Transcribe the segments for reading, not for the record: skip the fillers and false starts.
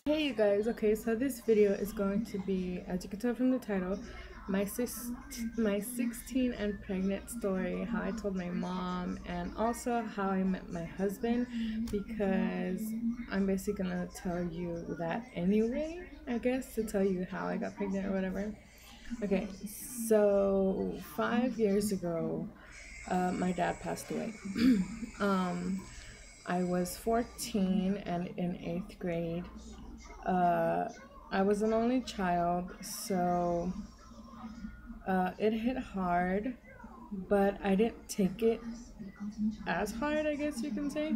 Hey you guys, okay, so this video is going to be, as you can tell from the title, my 16 and pregnant story, how I told my mom, and also how I met my husband, because I'm basically gonna tell you that anyway, I guess, to tell you how I got pregnant or whatever. Okay, so 5 years ago, my dad passed away. I was 14 and in 8th grade. I was an only child, so it hit hard, but I didn't take it as hard, I guess you can say.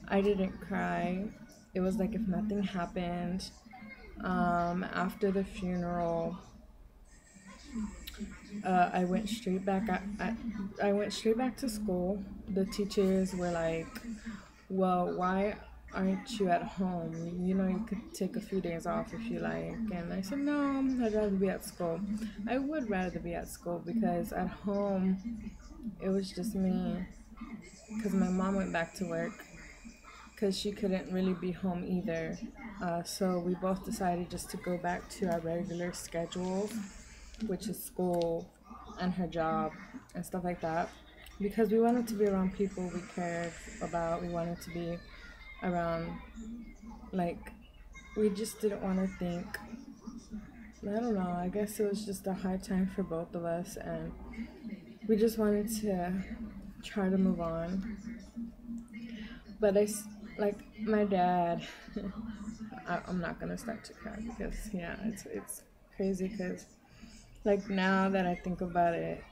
I didn't cry. It was like if nothing happened. After the funeral, I went straight back. I went straight back to school. The teachers were like, "Well, why aren't you at home? You know, you could take a few days off if you like." And I said, "No, I'd rather be at school." I would rather be at school because at home it was just me. Because my mom went back to work because she couldn't really be home either. So we both decided just to go back to our regular schedule, which is school and her job and stuff like that, because we wanted to be around people we cared about. We wanted to be around, like, we just didn't want to think, I don't know, I guess it was just a hard time for both of us, and we just wanted to try to move on. But like, my dad, I'm not gonna start to cry because, yeah, it's crazy, because like, now that I think about it,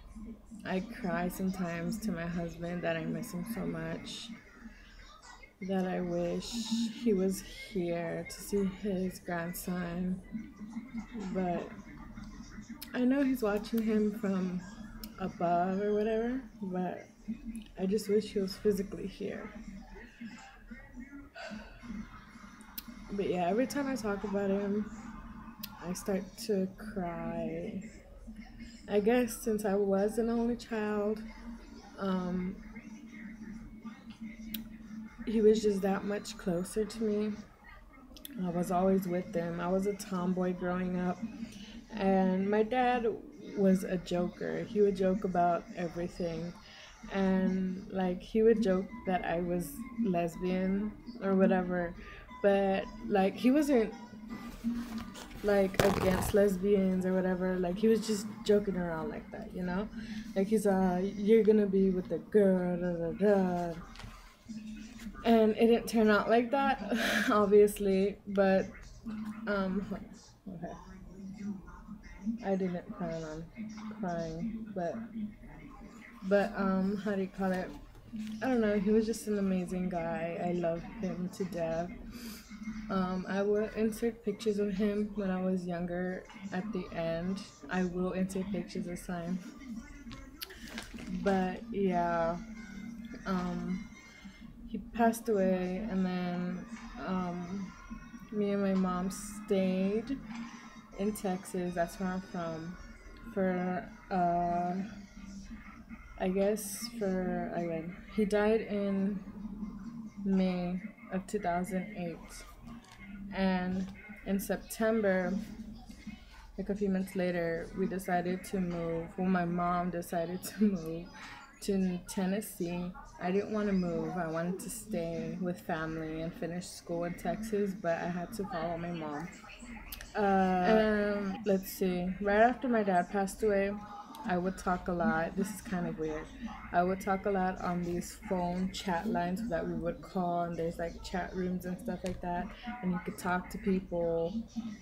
I cry sometimes to my husband that I miss him so much, that I wish he was here to see his grandson. But I know he's watching him from above or whatever, but I just wish he was physically here. But yeah, every time I talk about him, I start to cry. I guess since I was an only child, he was just that much closer to me. I was always with him. I was a tomboy growing up, and my dad was a joker. He would joke about everything, and like, he would joke that I was lesbian or whatever, but like, he wasn't like against lesbians or whatever. Like, he was just joking around like that, you know, like, he's you're gonna be with the girl, da, da, da. And it didn't turn out like that, obviously, but okay, I didn't plan on crying, but how do you call it, I don't know, he was just an amazing guy. I love him to death. I will insert pictures of him when I was younger at the end. I will insert pictures this time. But yeah, he passed away, and then me and my mom stayed in Texas, that's where I'm from, for he died in May of 2008, and in September, like a few months later, we decided to move. Well, my mom decided to move to Tennessee. I didn't want to move. I wanted to stay with family and finish school in Texas, but I had to follow my mom. Let's see. Right after my dad passed away, I would talk a lot. This is kind of weird. I would talk a lot on these phone chat lines that we would call, and there's like chat rooms and stuff like that, and you could talk to people.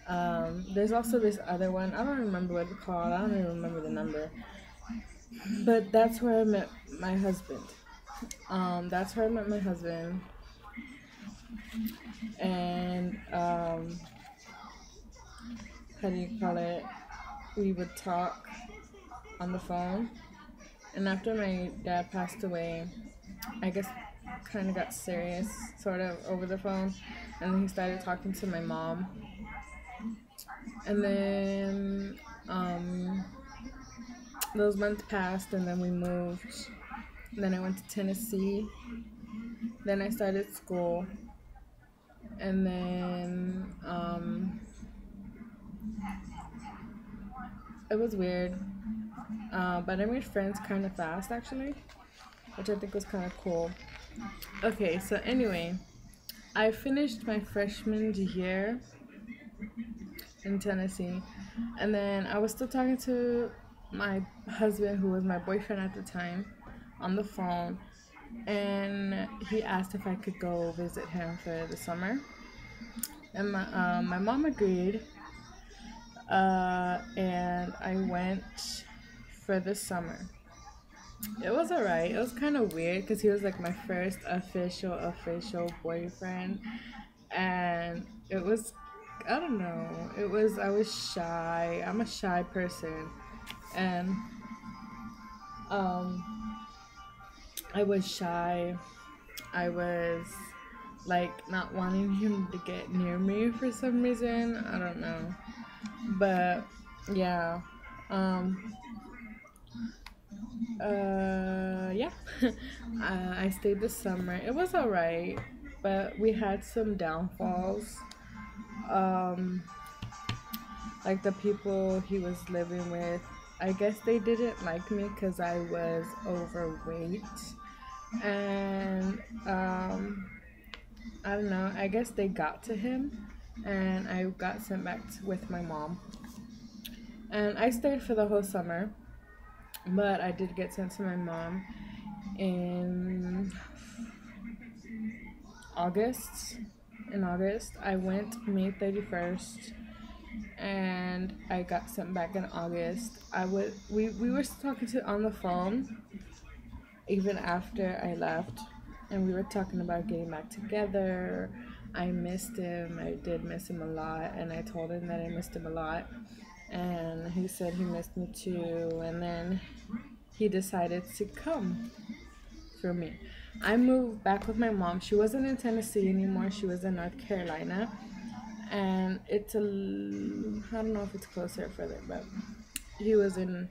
There's also this other one. I don't remember what it's called. I don't even remember the number. But that's where I met my husband. And how do you call it? We would talk on the phone. And after my dad passed away, I guess kind of got serious, sort of, over the phone. And then he started talking to my mom. And then those months passed, and then we moved Then I went to Tennessee. Then I started school. And then it was weird. But I made friends kind of fast actually, which I think was kind of cool. Okay, so anyway, I finished my freshman year in Tennessee, and then I was still talking to my husband, who was my boyfriend at the time, on the phone, and he asked if I could go visit him for the summer, and my mom agreed, and I went for the summer. It was alright. It was kind of weird because he was like my first official boyfriend, and it was, I don't know. I was shy. I'm a shy person, and um, I was shy. I was like not wanting him to get near me for some reason. I don't know, but yeah. Um, yeah. I stayed this summer. It was alright, but we had some downfalls. Um, like the people he was living with, I guess they didn't like me because I was overweight, and I don't know. I guess they got to him, and I got sent back with my mom. And I stayed for the whole summer, but I did get sent to my mom in August. In August, I went May 31st, and I got sent back in August. We were talking to on the phone even after I left, and we were talking about getting back together. I missed him. I did miss him a lot, and I told him that I missed him a lot, and he said he missed me too. And then he decided to come for me. I moved back with my mom. She wasn't in Tennessee anymore. She was in North Carolina, and I don't know if it's closer or further, but he was in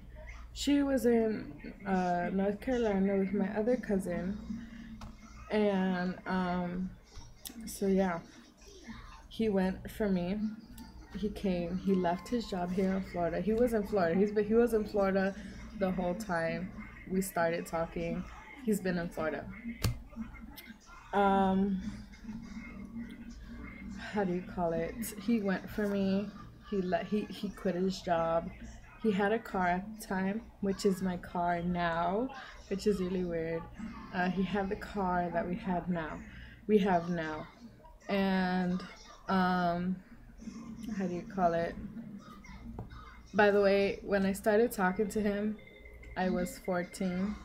she was in North Carolina with my other cousin, and so yeah, he went for me. He came. He left his job here in Florida. He was in Florida. He was in Florida the whole time we started talking. He's been in Florida. Um, how do you call it? He went for me. He quit his job. He had a car at the time, which is my car now, which is really weird. He had the car that we have now, and how do you call it? By the way, when I started talking to him, I was 14,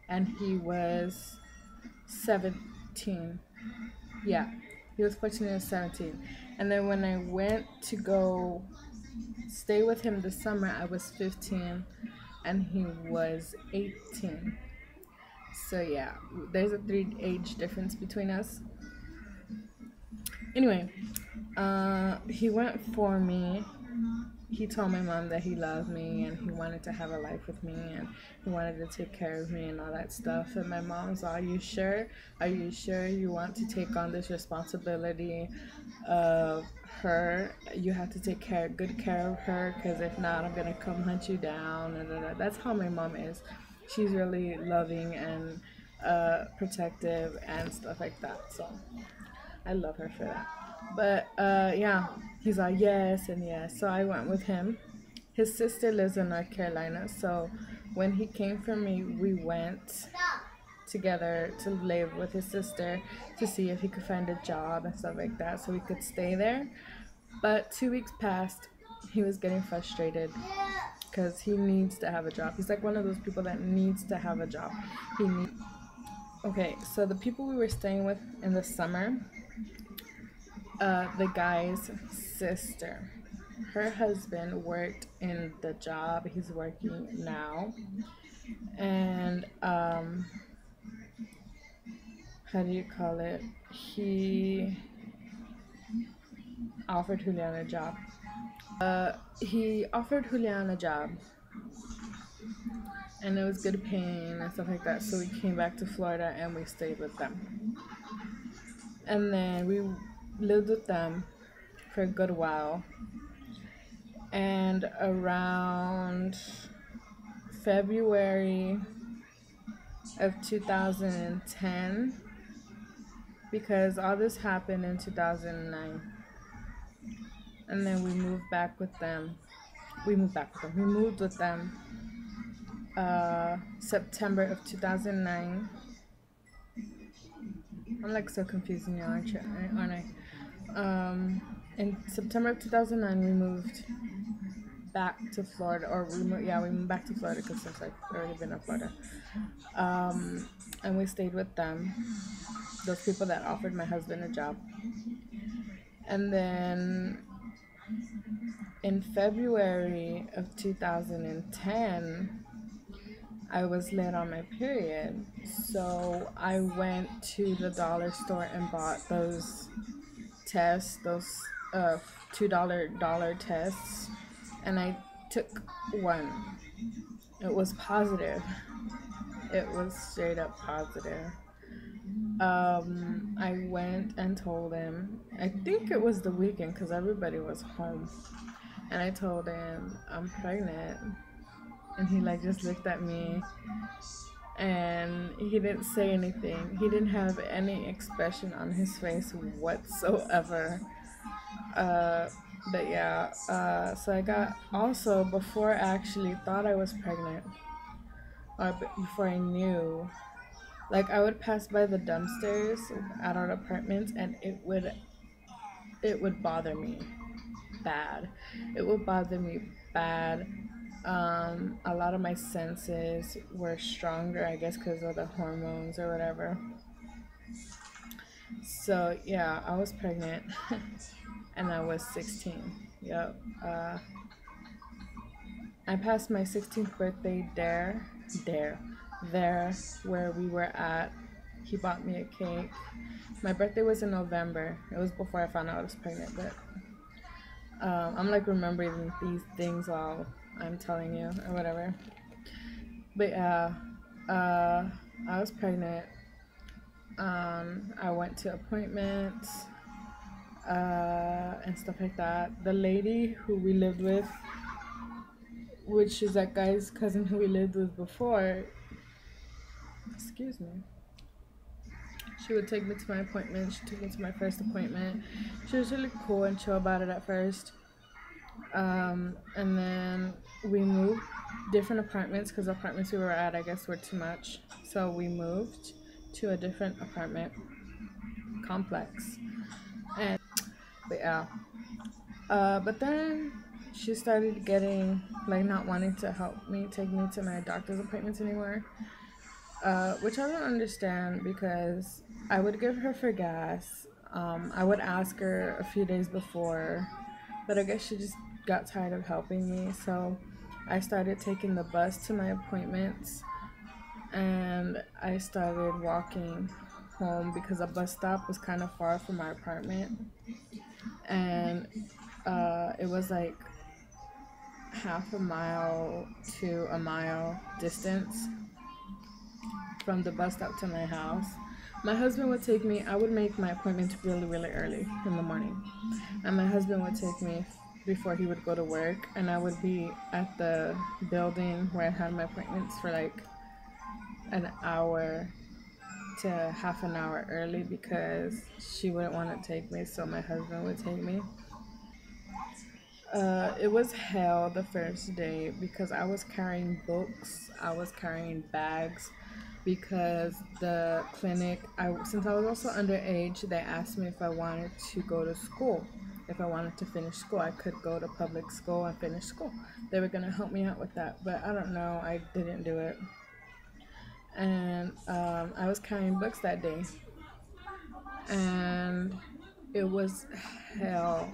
and he was 17. Yeah, he was 14 and 17. And then when I went to go stay with him this summer, I was 15 and he was 18. So yeah, there's a 3 age difference between us. Anyway, he went for me. He told my mom that he loved me and he wanted to have a life with me and he wanted to take care of me and all that stuff. And my mom's, are you sure? Are you sure you want to take on this responsibility of her? You have to take good care of her, because if not, I'm gonna come hunt you down. And that's how my mom is. She's really loving and protective and stuff like that. So I love her for that. But yeah, he's like, yes and yes. So I went with him. His sister lives in North Carolina. So when he came for me, we went together to live with his sister to see if he could find a job and stuff like that so we could stay there. But 2 weeks passed. He was getting frustrated because he needs to have a job. He's like one of those people that needs to have a job. Okay, so the people we were staying with in the summer, the guy's sister, her husband worked in the job he's working now, and how do you call it? He offered Julian a job. He offered Julian a job, and it was good pain and stuff like that. So we came back to Florida and we stayed with them. And then we lived with them for a good while. And around February of 2010, because all this happened in 2009, and then we moved back with them. We moved with them September of 2009. I'm like so confusing you, aren't I? In September of 2009, we moved back to Florida, or we moved back to Florida because since I've already been in Florida. And we stayed with them, those people that offered my husband a job. And then in February of 2010, I was late on my period. So I went to the dollar store and bought those tests, those $2 tests, and I took one. It was positive. It was straight up positive. I went and told him, I think it was the weekend because everybody was home. And I told him, I'm pregnant. And he like just looked at me and he didn't say anything. He didn't have any expression on his face whatsoever. But yeah, so I got also, before I actually thought I was pregnant, or before I knew, like I would pass by the dumpsters at our apartments and it would bother me bad. It would bother me bad. A lot of my senses were stronger, I guess, because of the hormones or whatever. So yeah, I was pregnant, and I was 16. Yep. I passed my 16th birthday there, where we were at. He bought me a cake. My birthday was in November. It was before I found out I was pregnant, but I'm like remembering these things while I'm telling you or whatever. But yeah, I was pregnant. I went to appointments and stuff like that. The lady who we lived with, which is that guy's cousin who we lived with before, excuse me, she would take me to my appointment. She took me to my first appointment. She was really cool and chill about it at first. And then we moved different apartments because the apartments we were at, I guess, were too much. So we moved to a different apartment complex. And but yeah, but then she started getting like not wanting to help me take me to my doctor's appointments anymore, which I don't understand because I would give her for gas. I would ask her a few days before, but I guess she just got tired of helping me. So I started taking the bus to my appointments, and I started walking home because a bus stop was kind of far from my apartment, and it was like half a mile to a mile distance from the bus stop to my house. My husband would take me. I would make my appointments really, really early in the morning, and my husband would take me before he would go to work, and I would be at the building where I had my appointments for like an hour to half an hour early because she wouldn't want to take me, so my husband would take me. It was hell the first day because I was carrying books, I was carrying bags because the clinic, since I was also underage, they asked me if I wanted to go to school. If I wanted to finish school, I could go to public school and finish school. They were going to help me out with that, but I don't know, I didn't do it. And I was carrying books that day, and it was hell.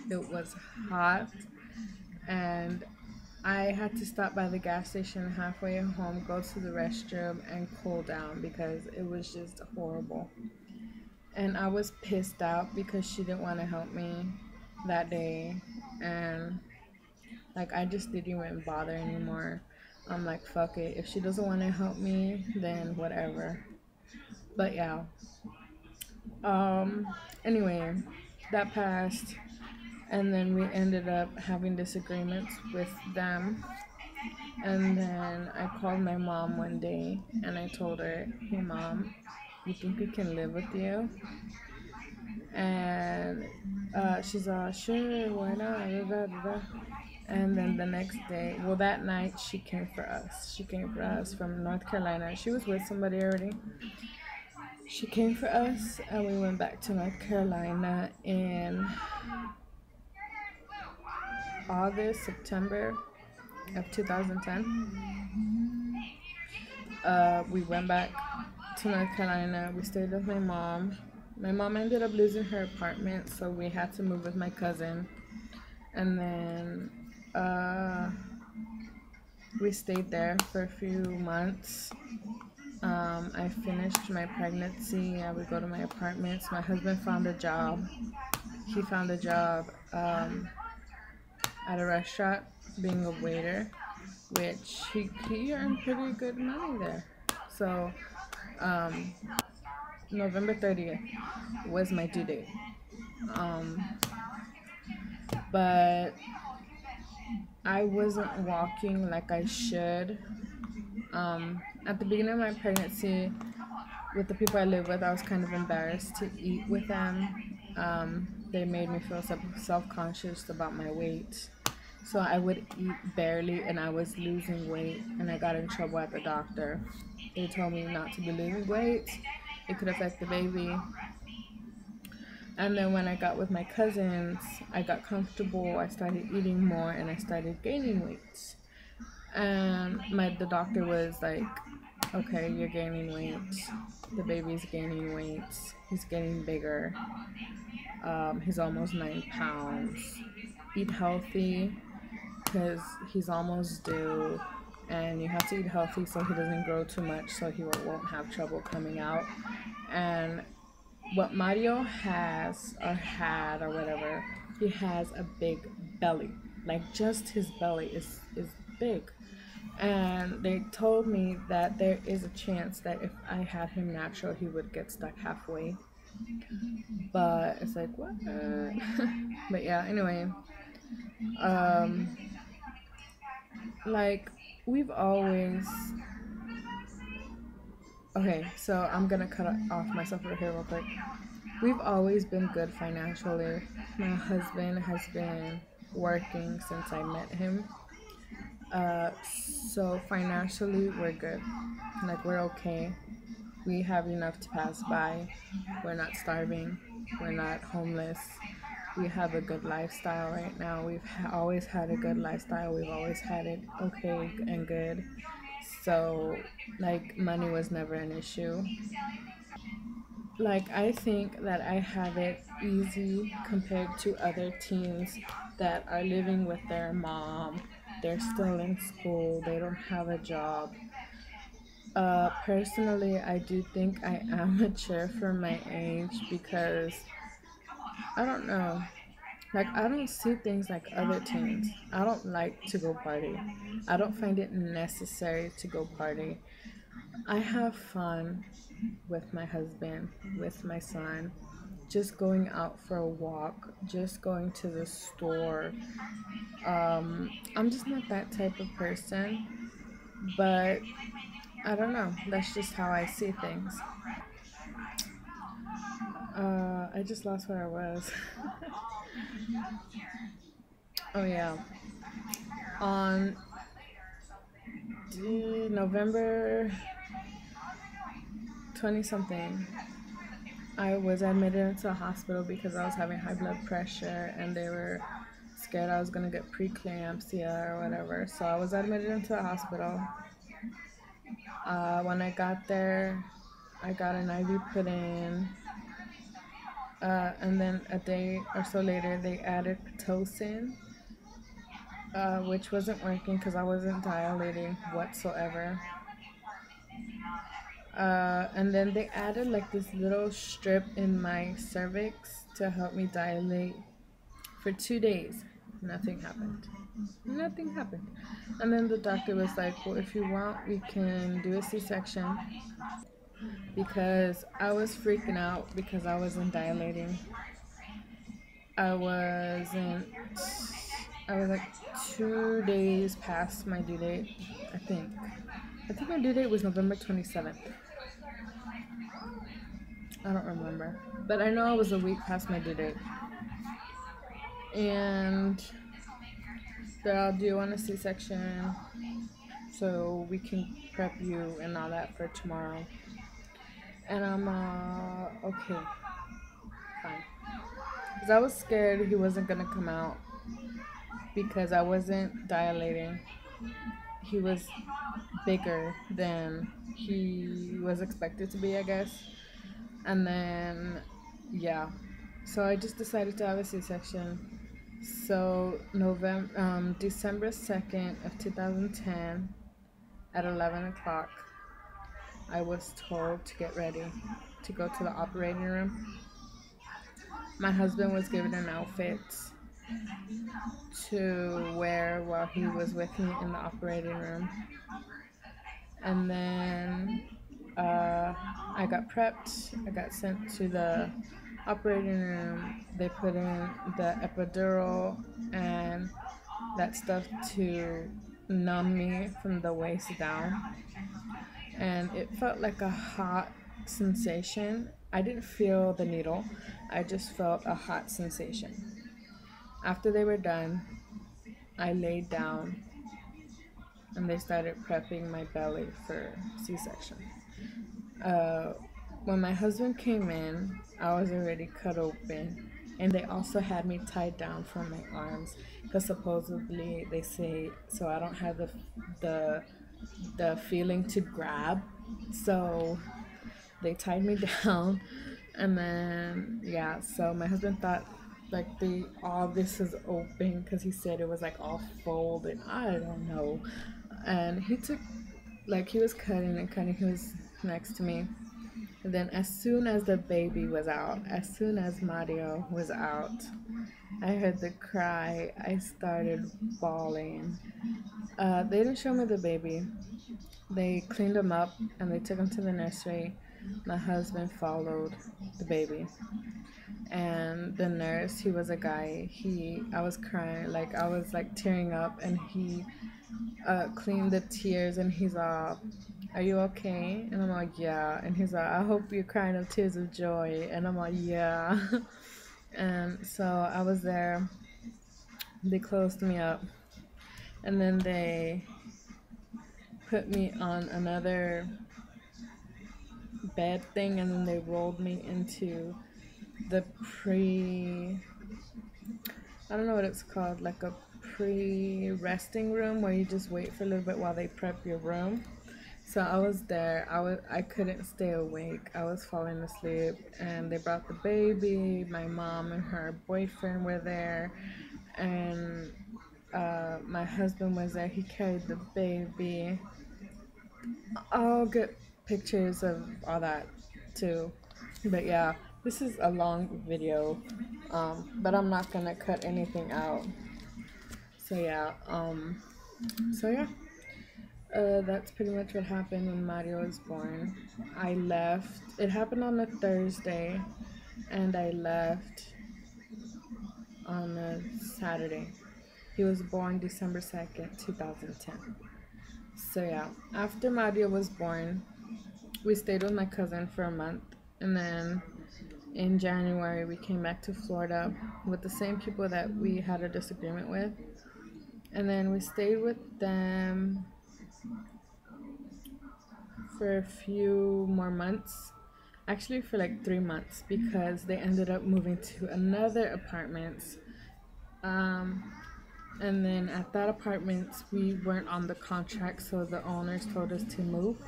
It was hot, and I had to stop by the gas station halfway home, go to the restroom, and cool down because it was just horrible. And I was pissed out because she didn't want to help me that day, and like I just didn't even bother anymore. I'm like, fuck it. If she doesn't want to help me, then whatever. But yeah. Um. Anyway, that passed, and then we ended up having disagreements with them. And then I called my mom one day, and I told her, "Hey, mom, you think we can live with you?" And she's all, "Sure, why not?" Da, da, da, da. And then the next day, well, that night, she came for us. She came for us from North Carolina. She was with somebody already. She came for us, and we went back to North Carolina in August, September of 2010. We went back to North Carolina. We stayed with my mom. My mom ended up losing her apartment, so we had to move with my cousin. And then we stayed there for a few months. I finished my pregnancy. I would go to my apartments. My husband found a job. He found a job at a restaurant being a waiter, which he earned pretty good money there. So um, November 30th was my due date. But I wasn't walking like I should. At the beginning of my pregnancy, with the people I live with, I was kind of embarrassed to eat with them. They made me feel self-conscious about my weight. So I would eat barely, and I was losing weight, and I got in trouble at the doctor. They told me not to be losing weight. It could affect the baby. And then when I got with my cousins, I got comfortable. I started eating more, and I started gaining weight. And the doctor was like, "Okay, you're gaining weight. The baby's gaining weight. He's getting bigger. He's almost 9 pounds. Eat healthy, because he's almost due, and you have to eat healthy so he doesn't grow too much, so he won't have trouble coming out." And what Mario has, or had, or whatever, he has a big belly. Like, just his belly is big. And they told me that there is a chance that if I had him natural, he would get stuck halfway. But it's like, what? But yeah, anyway. Like, we've always... Okay, so I'm gonna cut off myself over here real quick. We've always been good financially. My husband has been working since I met him. So financially, we're good. Like, we're okay. We have enough to pass by. We're not starving. We're not homeless. We have a good lifestyle right now. We've always had a good lifestyle. We've always had it okay and good. So, like, money was never an issue. Like, I think that I have it easy compared to other teens that are living with their mom. They're still in school. They don't have a job. Personally, I do think I am mature for my age, because I don't know. Like, I don't see things like other teens. I don't like to go party. I don't find it necessary to go party. I have fun with my husband, with my son, just going out for a walk, just going to the store. I'm just not that type of person, but I don't know. That's just how I see things. I just lost where I was. Oh yeah. On November 20 something, I was admitted into a hospital because I was having high blood pressure, and they were scared I was gonna get preeclampsia or whatever. So I was admitted into a hospital. When I got there, I got an IV put in. And then a day or so later, they added Pitocin, which wasn't working because I wasn't dilating whatsoever. And then they added like this little strip in my cervix to help me dilate for 2 days. Nothing happened. Nothing happened. And then the doctor was like, well, if you want, we can do a C-section, because I was freaking out because I wasn't dilating. I wasn't. I was like 2 days past my due date, I think. I think my due date was November 27th. I don't remember. But I know I was a week past my due date. And they're all, do you want a C-section so we can prep you and all that for tomorrow? And I'm okay, fine. Because I was scared he wasn't going to come out because I wasn't dilating. He was bigger than he was expected to be, I guess. And then, yeah. So I just decided to have a C-section. So December 2nd of 2010 at 11 o'clock, I was told to get ready to go to the operating room. My husband was given an outfit to wear while he was with me in the operating room. And then I got prepped. I got sent to the operating room. They put in the epidural and that stuff to numb me from the waist down. And it felt like a hot sensation. I didn't feel the needle. I just felt a hot sensation. After they were done, I laid down and they started prepping my belly for C-section. When my husband came in, I was already cut open, and they also had me tied down from my arms because supposedly they say so I don't have the feeling to grab. So they tied me down, and then yeah. So my husband thought like all this is open because he said it was like all folded. I don't know, and he took he was cutting and cutting. He was next to me. And then as soon as the baby was out, as soon as Mario was out, I heard the cry. I started bawling. They didn't show me the baby. They cleaned him up and they took him to the nursery. My husband followed the baby. And the nurse, he was a guy. I was crying, I was tearing up, and he cleaned the tears, and he's all, are you okay? And I'm like, yeah. And he's like, I hope you're crying of tears of joy. And I'm like, yeah. And so I was there. They closed me up, and then they put me on another bed thing, and then they rolled me into the I don't know what it's called, like a pre-resting room where you just wait for a little bit while they prep your room. So I was there. I couldn't stay awake. I was falling asleep, and they brought the baby. My mom and her boyfriend were there, and my husband was there. He carried the baby. I'll get pictures of all that too. But yeah, this is a long video, but I'm not gonna cut anything out. So yeah, that's pretty much what happened when Mario was born. I left. It happened on a Thursday, and I left on a Saturday. He was born December 2nd, 2010. So yeah, after Mario was born, we stayed with my cousin for a month, and then in January we came back to Florida with the same people that we had a disagreement with, and then we stayed with them for a few more months, actually for 3 months, because they ended up moving to another apartment. And then at that apartment, we weren't on the contract, so the owners told us to move.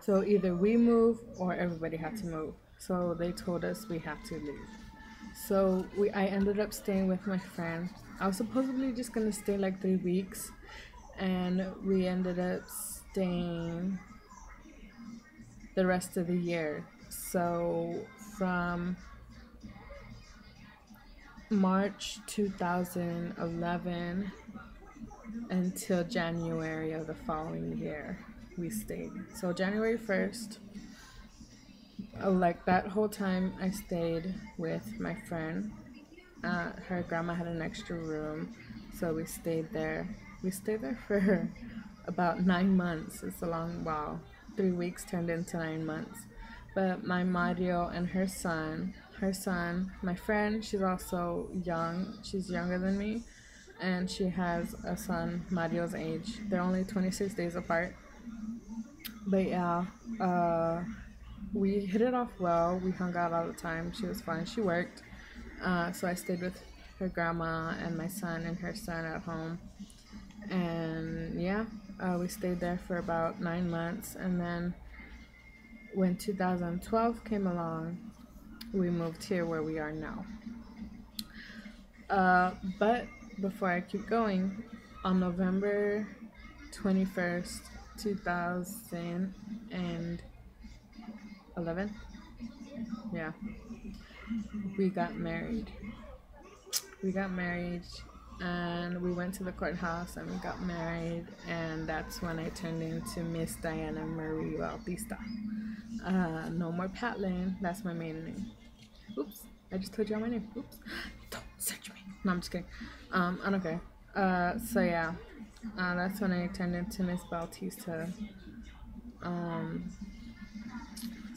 So either we move or everybody had to move. So they told us we have to leave. So I ended up staying with my friend. I was supposedly just gonna stay 3 weeks, and we ended up staying the rest of the year. So from March 2011 until January of the following year we stayed. So January 1st, like that whole time I stayed with my friend. Her grandma had an extra room, so we stayed there. We stayed there for about 9 months. It's a long while. 3 weeks turned into 9 months. But my Mario and her son, my friend, she's also young. She's younger than me, and she has a son Mario's age. They're only 26 days apart. But yeah, we hit it off well. We hung out all the time. She was fine. She worked. So I stayed with her grandma and my son and her son at home. And yeah, we stayed there for about 9 months. And then when 2012 came along, we moved here where we are now. But before I keep going, on November 21st, 2011, yeah, we got married. And we went to the courthouse and we got married, and that's when I turned into Miss Diana Marie Bautista. No more Patlin, that's my maiden name. Oops, I just told you all my name. Oops, don't search me. No, I'm just kidding. I don't care. So yeah, that's when I turned into Miss Bautista.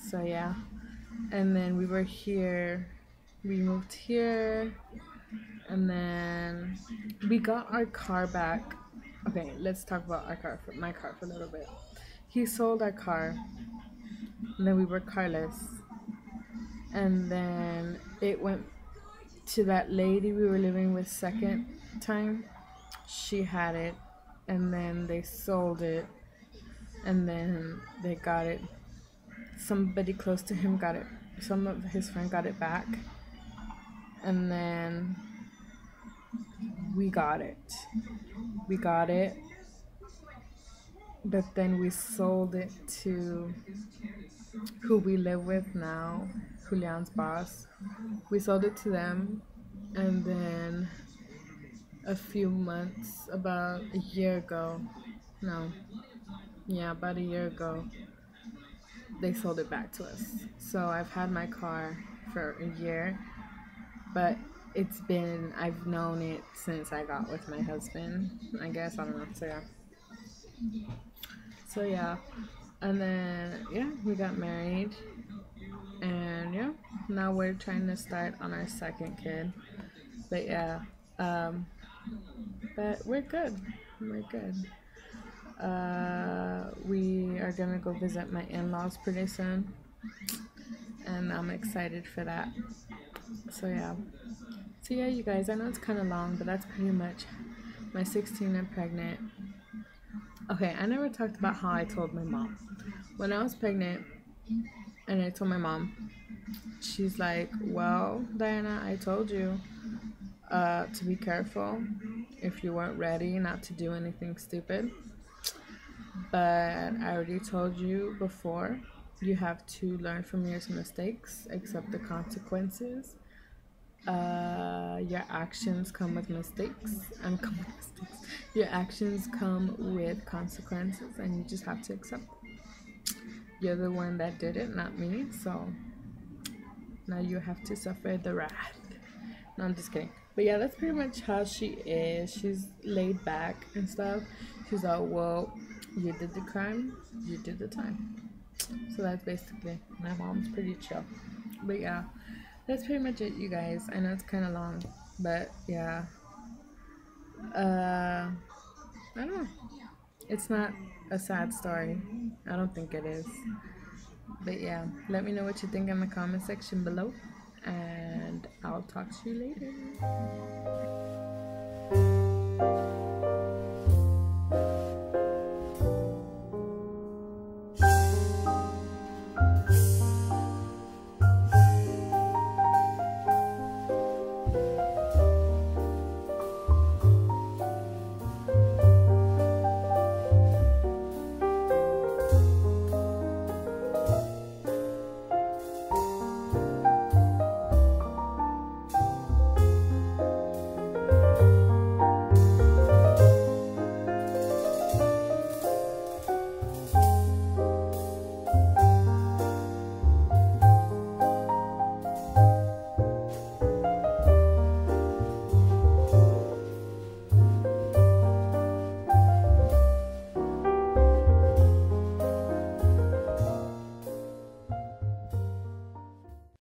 So yeah, and then we moved here, and then we got our car back. Okay, let's talk about my car for a little bit. He sold our car, and then we were carless, and then it went to that lady we were living with second time. She had it, and then they sold it, and then they got it. Somebody close to him got it. Some of his friend got it back, and then we got it, but then we sold it to who we live with now, Julian's boss. We sold it to them, and then about a year ago, they sold it back to us. So I've had my car for a year, but I've known it since I got with my husband, I guess. I don't know. So yeah, and then yeah, we got married, and yeah, now we're trying to start on our second kid. But yeah, but we're good. We are gonna go visit my in-laws pretty soon, and I'm excited for that. So yeah, you guys, I know it's kind of long, but that's pretty much my 16 and pregnant. Okay, I never talked about how I told my mom when I was pregnant, and I told my mom. She's like, well, Diana, I told you to be careful if you weren't ready, not to do anything stupid. But I already told you before, you have to learn from your mistakes, accept the consequences. Your actions come with mistakes. Your actions come with consequences, and you just have to accept them. You're the one that did it, not me, so now you have to suffer the wrath. No, I'm just kidding. But yeah, that's pretty much how she is. She's laid back and stuff. She's like, well, you did the crime, you did the time. So that's basically, my mom's pretty chill. But yeah, that's pretty much it, you guys. I know it's kind of long, but yeah. I don't know. It's not a sad story. I don't think it is. But yeah, let me know what you think in the comment section below, and I'll talk to you later.